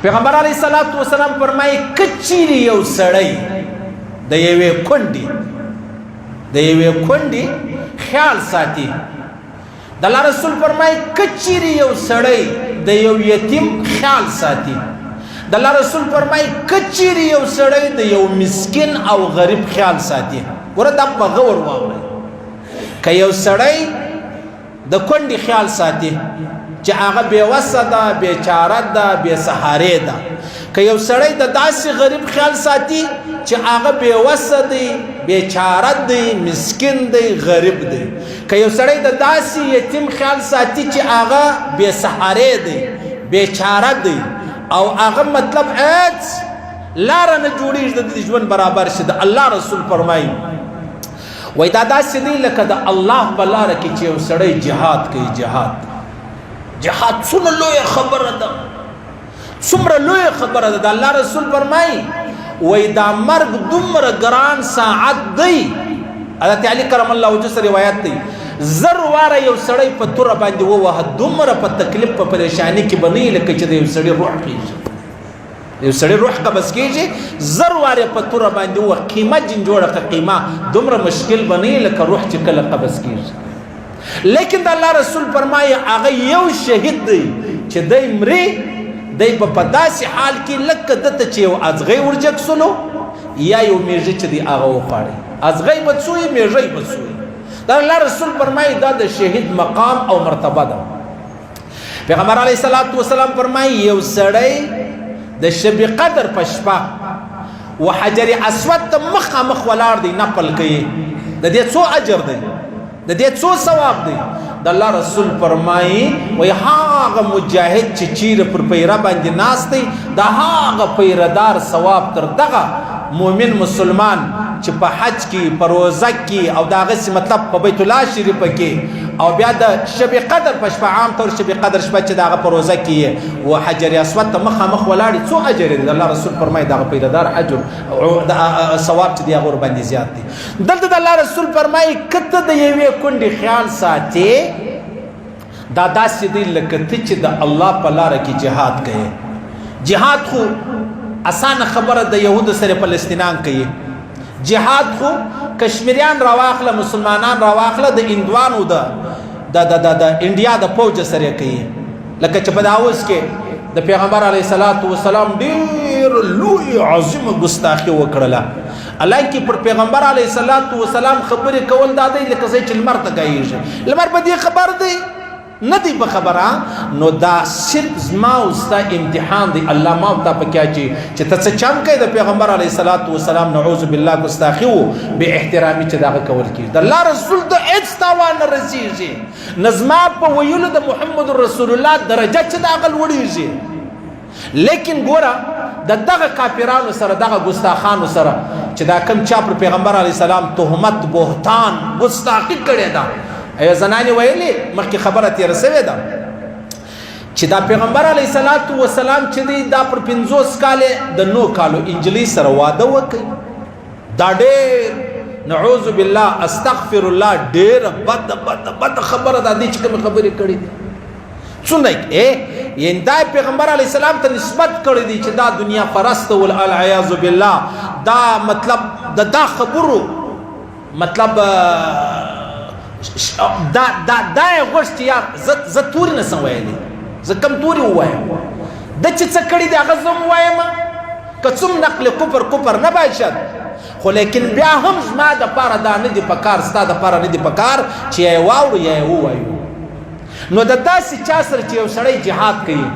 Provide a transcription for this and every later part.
پیغمبر علیه الصلاۃ والسلام فرمایي کچيري یو سړی د یوې کونډې خیال ساتي د الله رسول فرمایي کچيري یو سړی د یو یتیم خیال ساتي د الله رسول فرمایي کچيري یو سړی د یو مسکین او غریب خیال ساتي ګوره دا په غور واورئ که یو سړی د کونډې خیال ساتي چې هغه بېوسه ده بېچاره ده بېسهارې ده که یو سړی د داسې غریب خیال ساتي چې هغه بېوسه دی بېچاره دی مسکین دی غریب دی که یو سړی د داسې یتیم خیال ساتي چې هغه بېسهارې دی بېچاره دی او هغه مطلب هېڅ لاره نه جوړېږي د دې ژوند برابر شي د الله رسول فرمایي وایي دا داسې دی لکه د الله په لاره کې چې یو سړی جهاد کوي جهاد څومره لویه خبره ده څومره لویه خبره ده د الله رسول فرمایي وایي دا مرګ دومره ګران ساعت دی حضرت علی کرم الله وجهه روایت دی 1000 واره یو سړی په توره باندې ووهه دومره په تکلیف په پریشانی کې به نه وي لکه چې د یو سړي روح کېږي یو سړی روح قبض کېږي 1000 واره په توره باندې ووهه قیمه جنجوړه که قیمه دومره مشکل به نه وي لکه روح چې کله قبض کېږي لیکن د الله رسول فرمایي هغه یو شهید دی چې دی مري دی به په داسې حال کې لکه دته چې یو ازغی ورجګسلو یا یو میږي چې دی هغه وخوړي ازغی به څوي میږی به څوي د الله رسول فرمایي دا د شهید مقام او مرتبه ده پیغمبر علیه الصلاۃ والسلام فرمایي یو سړی د شب قدر په شپه و حجر اسود ته مخامخ ولاړ دی نفل کوي د دې څو اجر دی د دې څو ثواب دی د الله رسول فرمایي وایي هغه مجاهد چې چیرې پر پیره باندې ناست دی د هغه پیردار ثواب تر دغه مؤمن مسلمان چې په حج کې په روزه کې او د هغسې مطلب په بیت الله شریفه کې او بیا د شب قدر په شپه عام طور شب قدر شپه چې د هغه په روزه کې و حجر اسود ته مخامخ ولاړې څو اجر دی د الله رسول فرمایي دغه پیردار اجر ثواب چې دی هغه ورباندې زیات دی دلته د الله رسول فرمایي که ته د یوې کونډې خیال ساتې دا داسې دی لکه ته چې د الله په لاره کې جهاد کوې جهاد خو اسانه خبره د یهودو سره فلسطینیان کوي جهاد خو کشمیریان راواخله مسلمانان راواخله د هندوانو د انډیا د فوج سره کوي لکه چې په داوس کې د پیغمبر علیه الصلاۃ والسلام ډېر لوی عظیمه ګستاخي وکړله حالانکه پر پیغمبر علیه الصلاۃ والسلام خبرې کول دا دی لکه چې لمر ته ګایږي لمر په دې خبر دی نه دی په خبره نو دا صرف زما او ستا امتحان دی الله ما ته پکې اچي چې ته څه چم کوي د پیغمبر علیه الصلاۃ والسلام نعوذ بالله ګستاخي و به احترامي چې دغه کول کیږي د الله رسول ته هیڅ تاوان نه رسیږي نظما په ویلو د محمد رسول الله درجه چې دغه لوړیږي لیکن ګوره د دغه کافرانو سره دغه ګستاخانو سره چې دا کم چا پر پیغمبر علیه السلام تهمت بهتان ګستاخي کړې ده ایو زنانی ویلی مخکې خبره تیره سوې ده چې دا پیغمبر علیه الصلاۃ والسلام چې دی دا پر 50 کاله د 9 کالو انجلی سره واده وکړي دا ډېر نعوذ بالله استغفر الله ډېر بد خبره ده دې چې کوم خبرې کړې دي څنګه یې دا پیغمبر علیه السلام ته نسبت کړې دي چې دا دنیا پرست ول العیاذ بالله دا مطلب دا خبرو مطلب دا غوښتي یا زه تورې نه سم ویلی زه کم تورې ووایم ده چې څه کړي دي هغه زه هم ووایم که څوم نقل کفر نه باشد خو لیکن بیا هم زما دپاره دا نه دي پکار ستا دپاره نه دي پکار چې یا یې واورو یا یې ووایو نو د داسې چا سره چې یو سړی جهاد کوي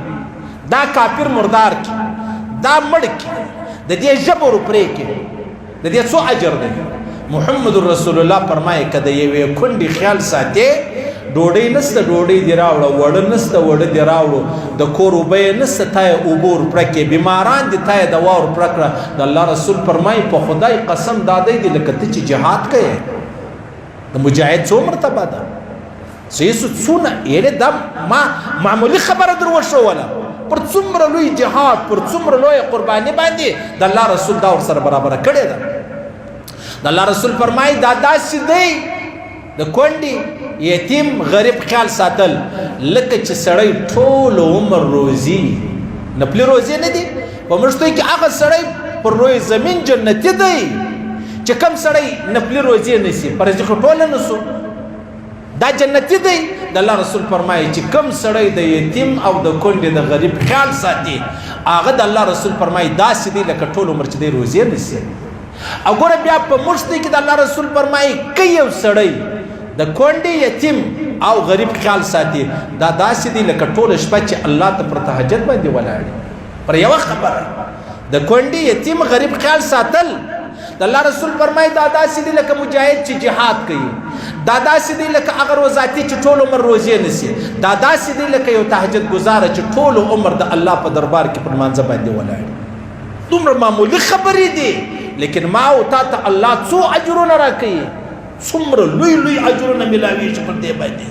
دا کافر مردار کی دا مړ کی د دې ژبه ورپرې کی د دې څو اجر دی محمد رسول الله فرمایي که د یوې کونډې خیال ساتې ډوډۍ نسته ډوډۍ دې راوړه وړه نسته وړه دې راوړو د کور اوبه یې نسته تا یې اوبه ورپړه کړې بیماران دې تا یې دوا ورپړه کړه د الله رسول فرمایي په خدای قسم دا دی لکه ته چې جهاد کوې د مجاهد څو مرتبه ده څونه یعنې دا معمولي خبره در وښوله پر څومره لوی جهاد پر څومره لویه قرباني باندې د الله رسول دا ورسره برابره کړې ده د الله رسول فرمایي دا داسې دی د کونډې یتیم غریب خیال ساتل لکه چې سړی ټول عمر روزي نفلی روزې نه دي په مشتو کې هغه سړی پر روی زمین جنتی دی چې کم سړی نفلی روزې نسی پرځ خو ټول نسو دا جنتی دی د الله رسول فرمایي چې کم سړی د یتیم او د کونډې د غریب خیال ساتي هغه د الله رسول فرمایي داسې دی لکه ټول عمر چې دی روزې نسی او ګوره بیا په مشتو کې د الله رسول فرمایي که یو سړی د کونډې یتیم او غریب خیال ساتي دا داسې دی لکه ټول شپه چې الله ته پر تهجد باندې ولاړ پر یوه خبره د کونډې یتیم غریب خیال ساتل د الله رسول فرمایي دا داسې دی لکه مجاهد چې جهاد کوي دا داسې دی لکه هغه روزاتي چې ټول عمر روزې نسی دا داسې دی لکه یو تهجد گزاره چې ټول عمر د الله په دربار کې پر مانځه باندې ولاړ دومره معمولي خبرې دي لیکن ما او تا ته الله څو اجرونه راکوي څومره لوی لوی اجرونه ملاویږي پر دې باندې